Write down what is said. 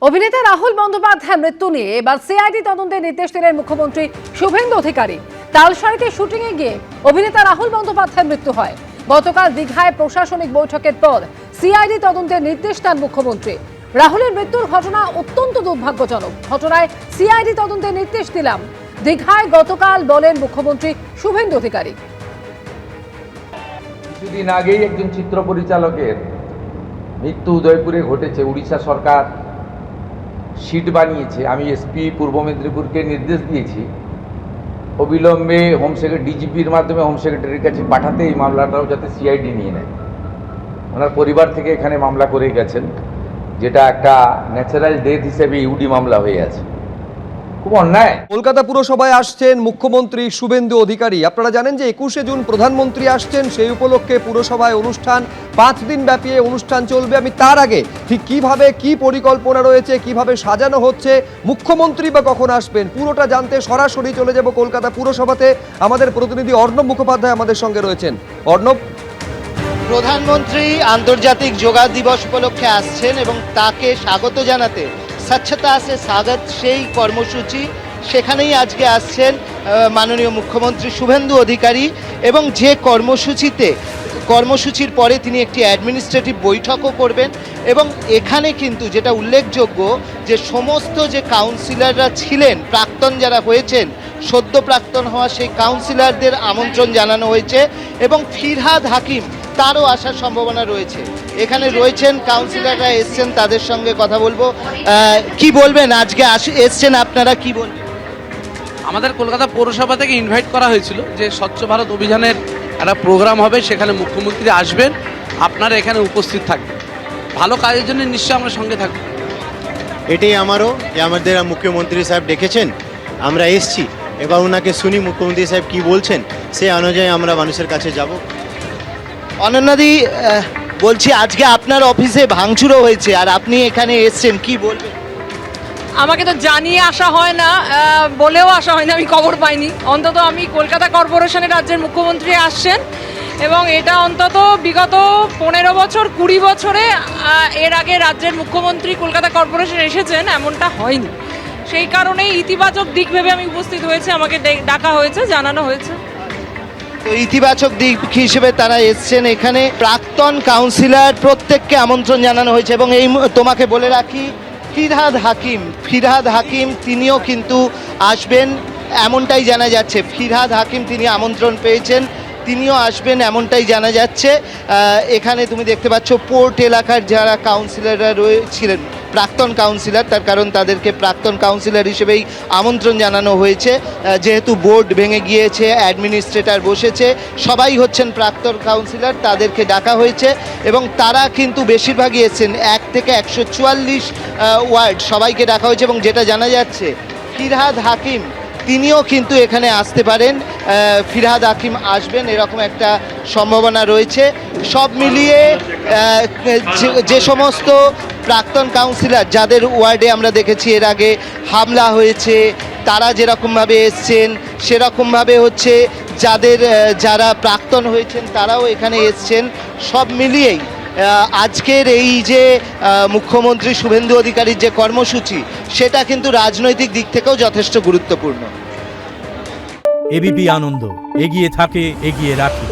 অভিনেতা রাহুল বন্দ্যোপাধ্যায় মৃত্যু নিয়ে এবার সিআইডি তদন্তের নির্দেশ দিলেন মুখ্যমন্ত্রী শুভেন্দু অধিকারী। তালসারিতে শুটিং এ গিয়ে অভিনেতা রাহুল বন্দ্যোপাধ্যায়ের মৃত্যু হয়। গতকাল দীঘায় প্রশাসনিক বৈঠকের পর সিআইডি তদন্তের নির্দেশ দেন মুখ্যমন্ত্রী। রাহুলের মৃত্যুর ঘটনা অত্যন্ত দুর্ভাগ্যজনক। ঘটনায় সিআইডি তদন্তের নির্দেশ দিলাম, দীঘায় গতকাল বলেন মুখ্যমন্ত্রী শুভেন্দু অধিকারী। কিছুদিন আগেই একজন চিত্র পরিচালকের মৃত্যু উদয়পুরে ঘটেছে। উড়িষ্যা সরকার শিট বানিয়েছে। আমি এসপি পূর্ব মেদিনীপুরকে নির্দেশ দিয়েছি অবিলম্বে হোম সেক্রেটারি ডিজিপির মাধ্যমে হোম সেক্রেটারির কাছে পাঠাতে এই মামলাটাও যাতে সিআইডি নিয়ে নেয়। ওনার পরিবার থেকে এখানে মামলা করে গেছেন, যেটা একটা ন্যাচারাল ডেথ হিসেবে ইউডি মামলা হয়ে আছে। খুব অন্যায়। কলকাতা পুরসভায় আসছেন মুখ্যমন্ত্রী শুভেন্দু অধিকারী। আপনারা জানেন যে 21শে জুন প্রধানমন্ত্রী আসছেন, সেই উপলক্ষে পুরসভায় অনুষ্ঠান, 5 দিন ব্যাপী অনুষ্ঠান চলবে। আমি তার আগে ঠিক কিভাবে কি পরিকল্পনা রয়েছে, কিভাবে সাজানো হচ্ছে, মুখ্যমন্ত্রী বা কখন আসবেন, পুরোটা জানতে সরাসরি চলে যাব কলকাতা পুরসভাতে। আমাদের প্রতিনিধি অর্ণব মুখোপাধ্যায় আমাদের সঙ্গে রয়েছেন। অর্ণব, প্রধানমন্ত্রী আন্তর্জাতিক যোগা দিবস উপলক্ষে আসছেন এবং তাকে স্বাগত জানাতে স্বচ্ছতা সে স্বাগত সেই কর্মসূচি, সেখানেই আজকে আসছেন মাননীয় মুখ্যমন্ত্রী শুভেন্দু অধিকারী। এবং যে কর্মসূচির পরে তিনি একটি অ্যাডমিনিস্ট্রেটিভ বৈঠকও করবেন। এবং এখানে কিন্তু যেটা উল্লেখযোগ্য যে সমস্ত যে কাউন্সিলররা ছিলেন, প্রাক্তন যারা হয়েছেন, সদ্য প্রাক্তন হওয়া সেই কাউন্সিলরদের আমন্ত্রণ জানানো হয়েছে এবং ফিরহাদ হাকিম তারও আসার সম্ভাবনা রয়েছে। এখানে রয়েছেন কাউন্সিলররা, এসছেন, তাদের সঙ্গে কথা বলবো। কি বলবেন, আজকে এসছেন আপনারা, কি বলবেন? আমাদের কলকাতা পৌরসভা থেকে ইনভাইট করা হয়েছিল যে স্বচ্ছ ভারত অভিযানের একটা প্রোগ্রাম হবে, সেখানে মুখ্যমন্ত্রী আসবেন, আপনারা এখানে উপস্থিত থাকবেন। ভালো কাজের জন্য নিশ্চয়ই আমরা সঙ্গে থাকব। এটাই আমারও, যে আমাদের মুখ্যমন্ত্রী সাহেব ডেকেছেন, আমরা এসছি, এবার ওনাকে শুনি মুখ্যমন্ত্রী সাহেব কি বলছেন, সেই অনুযায়ী আমরা মানুষের কাছে যাব। অনন্যাদি, বলছি আজকে আপনার অফিসে ভাঙচুরও হয়েছে আর আপনি এখানে এসছেন, কি বলবেন? আমাকে তো জানিয়ে আসা হয় না, বলেও আসা হয় না, আমি খবর পাইনি। অন্তত আমি কলকাতা কর্পোরেশনের রাজ্যের মুখ্যমন্ত্রী আসছেন এবং এটা অন্তত বিগত 15 বছর 20 বছরে এর আগে রাজ্যের মুখ্যমন্ত্রী কলকাতা কর্পোরেশন এসেছেন এমনটা হয়নি। সেই কারণেই ইতিবাচক দিক ভেবে আমি উপস্থিত হয়েছে, আমাকে ডাকা হয়েছে, জানানো হয়েছে। তো ইতিবাচক দিক হিসেবে তারা এসছেন। এখানে প্রাক্তন কাউন্সিলর প্রত্যেককে আমন্ত্রণ জানানো হয়েছে এবং এই তোমাকে বলে রাখি, ফিরহাদ হাকিম তিনিও কিন্তু আসবেন এমনটাই জানা যাচ্ছে। ফিরহাদ হাকিম তিনি আমন্ত্রণ পেয়েছেন, তিনিও আসবেন এমনটাই জানা যাচ্ছে। এখানে তুমি দেখতে পাচ্ছ পোর্ট এলাকার যারা কাউন্সিলররা রয়েছিলেন, প্রাক্তন কাউন্সিলর, তার কারণ তাদেরকে প্রাক্তন কাউন্সিলর হিসেবেই আমন্ত্রণ জানানো হয়েছে। যেহেতু বোর্ড ভেঙে গিয়েছে, অ্যাডমিনিস্ট্রেটর বসেছে, সবাই হচ্ছেন প্রাক্তন কাউন্সিলর, তাদেরকে ডাকা হয়েছে এবং তারা কিন্তু বেশিরভাগই এসেছেন। 1 থেকে 144 ওয়ার্ড সবাইকে ডাকা হয়েছে এবং যেটা জানা যাচ্ছে ফিরহাদ হাকিম তিনিও কিন্তু এখানে আসতে পারেন, ফিরহাদ হাকিম আসবেন এরকম একটা সম্ভাবনা রয়েছে। সব মিলিয়ে যে সমস্ত প্রাক্তন কাউন্সিলর যাদের ওয়ার্ডে আমরা দেখেছি এর আগে হামলা হয়েছে, তারা যেরকমভাবে এসছেন, সেরকমভাবে হচ্ছে যারা প্রাক্তন হয়েছেন তারাও এখানে এসছেন। সব মিলিয়েই আজকের এই যে মুখ্যমন্ত্রী শুভেন্দু অধিকারীর যে কর্মসূচি, সেটা কিন্তু রাজনৈতিক দিক থেকেও যথেষ্ট গুরুত্বপূর্ণ। এবিপি আনন্দ, এগিয়ে থাকে, এগিয়ে রাখে।